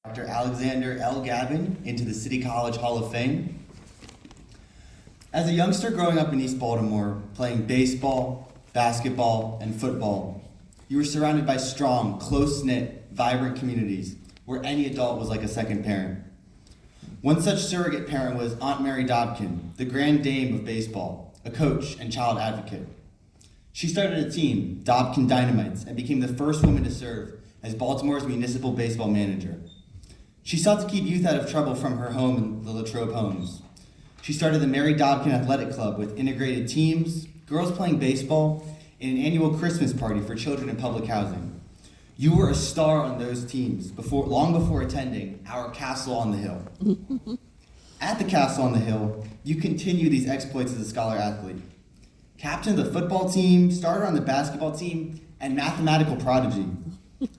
Dr. Alexander L. Gabbin into the City College Hall of Fame. As a youngster growing up in East Baltimore, playing baseball, basketball, and football, you were surrounded by strong, close-knit, vibrant communities where any adult was like a second parent. One such surrogate parent was Aunt Mary Dobkin, the grand dame of baseball, a coach and child advocate. She started a team, Dobkin Dynamites, and became the first woman to serve as Baltimore's municipal baseball manager. She sought to keep youth out of trouble from her home in the Latrobe Homes. She started the Mary Dobkin Athletic Club with integrated teams, girls playing baseball, and an annual Christmas party for children in public housing. You were a star on those teams long before attending our Castle on the Hill. At the Castle on the Hill, you continue these exploits as a scholar athlete. Captain of the football team, starter on the basketball team, and mathematical prodigy.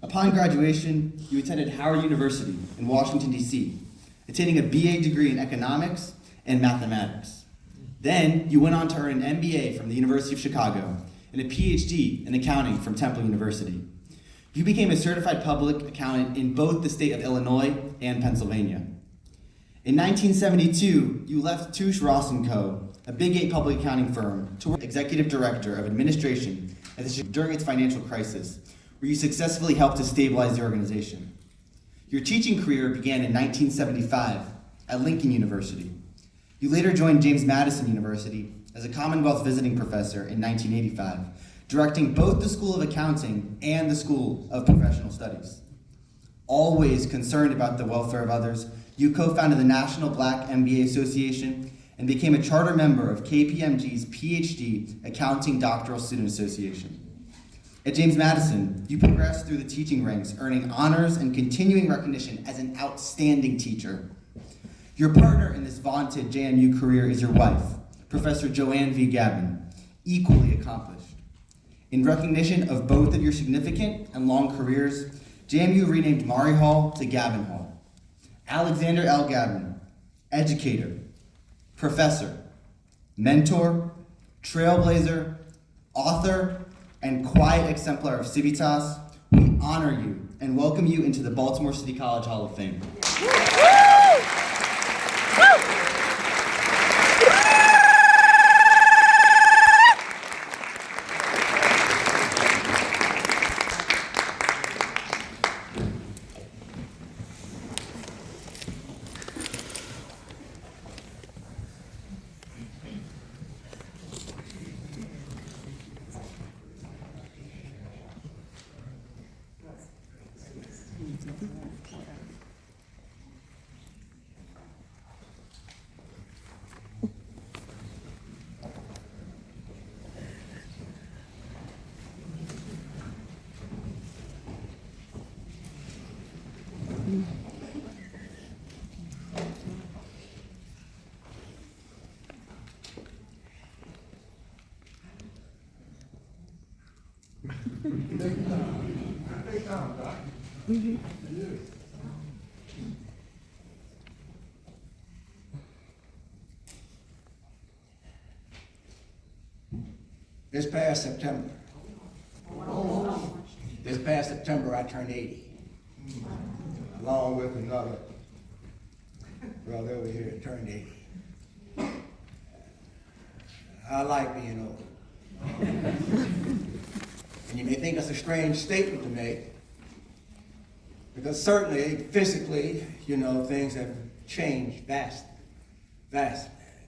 Upon graduation, you attended Howard University in Washington, D.C., attaining a BA degree in economics and mathematics. Then, you went on to earn an MBA from the University of Chicago and a PhD in accounting from Temple University. You became a certified public accountant in both the state of Illinois and Pennsylvania. In 1972, you left Touche Ross & Co., a Big 8 public accounting firm, to work as executive director of administration during its financial crisis, where you successfully helped to stabilize the organization. Your teaching career began in 1975 at Lincoln University. You later joined James Madison University as a Commonwealth visiting professor in 1985, directing both the School of Accounting and the School of Professional Studies. Always concerned about the welfare of others, you co-founded the National Black MBA Association and became a charter member of KPMG's PhD Accounting Doctoral Student Association. At James Madison, you progressed through the teaching ranks, earning honors and continuing recognition as an outstanding teacher. Your partner in this vaunted JMU career is your wife, Professor Joanne V. Gabbin, equally accomplished. In recognition of both of your significant and long careers, JMU renamed Maury Hall to Gabbin Hall. Alexander L. Gabbin, educator, professor, mentor, trailblazer, author, and quiet exemplar of civitas, we honor you and welcome you into the Baltimore City College Hall of Fame. This past September, I turned 80, along with another brother over here that turned 80. I like being old. And you may think that's a strange statement to make, because certainly, physically, things have changed vastly. I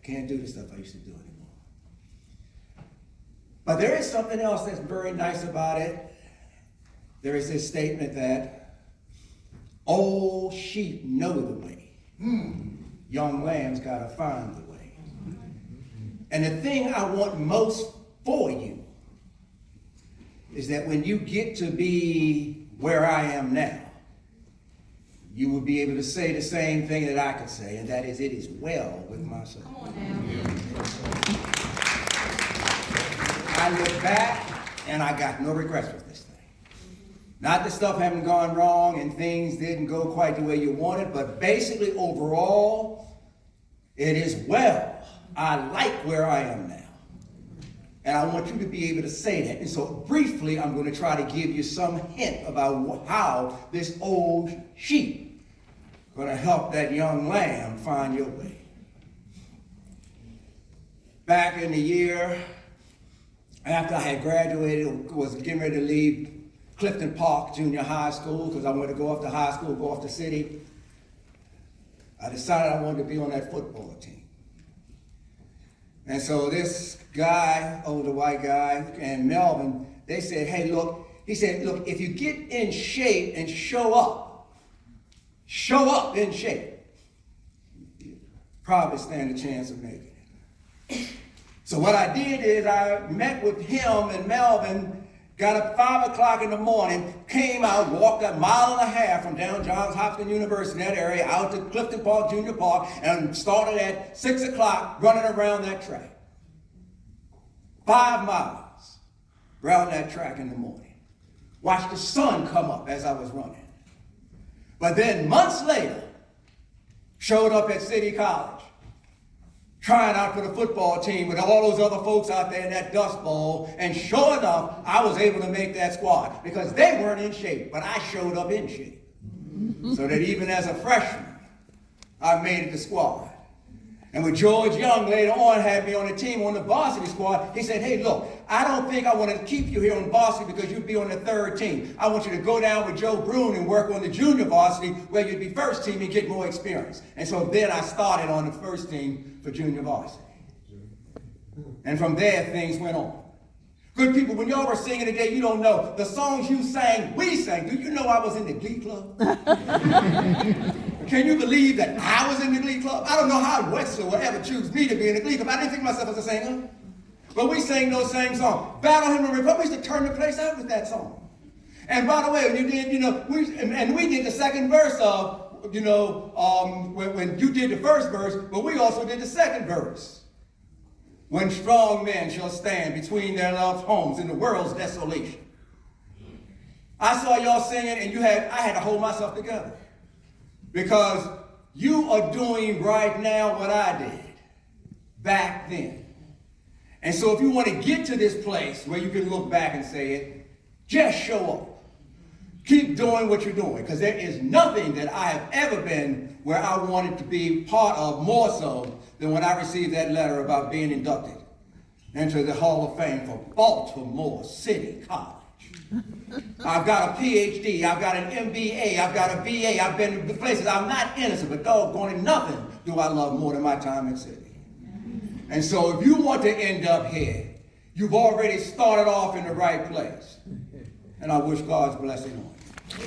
can't do the stuff I used to do anymore. But there is something else that's very nice about it. There is this statement that old sheep know the way. Young lambs gotta find the way. And the thing I want most for you is that when you get to be where I am now, you will be able to say the same thing that I could say, and that is, it is well with my soul. Come on now. I look back, and I got no regrets with this thing. Not that stuff haven't gone wrong and things didn't go quite the way you wanted, but basically, overall, it is well. I like where I am now. And I want you to be able to say that. And so briefly, I'm going to try to give you some hint about how this old sheep going to help that young lamb find your way. Back in the year after I had graduated, was getting ready to leave Clifton Park Junior High School because I wanted to go off to high school, go off to city, I decided I wanted to be on that football team. And so this guy, older white guy, and Melvin, they said, hey, look, he said, look, if you get in shape and show up in shape, probably stand a chance of making it. So what I did is I met with him and Melvin, got up 5 o'clock in the morning, came out, walked a mile and a half from down Johns Hopkins University, in that area, out to Clifton Park Junior Park, and started at 6 o'clock running around that track. 5 miles around that track in the morning. Watched the sun come up as I was running. But then months later, showed up at City College, trying out for the football team with all those other folks out there in that Dust Bowl, and sure enough, I was able to make that squad because they weren't in shape, but I showed up in shape. So that even as a freshman, I made it the squad. And when George Young later on had me on the team on the varsity squad, he said, hey, look, I don't think I want to keep you here on varsity because you'd be on the third team. I want you to go down with Joe Brune and work on the junior varsity where you'd be first team and get more experience. And so then I started on the first team for junior varsity. And from there, things went on. Good people, when y'all were singing today, you don't know. The songs you sang, we sang. Do you know I was in the Glee Club? Can you believe that I was in the Glee Club? I don't know how Wexler would ever choose me to be in the Glee Club. I didn't think of myself as a singer. But we sang those same songs. Battle Hymn of Republic, we used to turn the place out with that song. And by the way, when you did, we did the second verse of, when you did the first verse, but we also did the second verse. When strong men shall stand between their loved homes in the world's desolation. I saw y'all singing, and I had to hold myself together. Because you are doing right now what I did back then. And so if you want to get to this place where you can look back and say it, just show up. Keep doing what you're doing, because there is nothing that I have ever been where I wanted to be part of more so than when I received that letter about being inducted into the Hall of Fame for Baltimore City College. I've got a PhD, I've got an MBA, I've got a BA, I've been to places I'm not innocent, but doggone it, nothing do I love more than my time at City. And so if you want to end up here, you've already started off in the right place. And I wish God's blessing on you.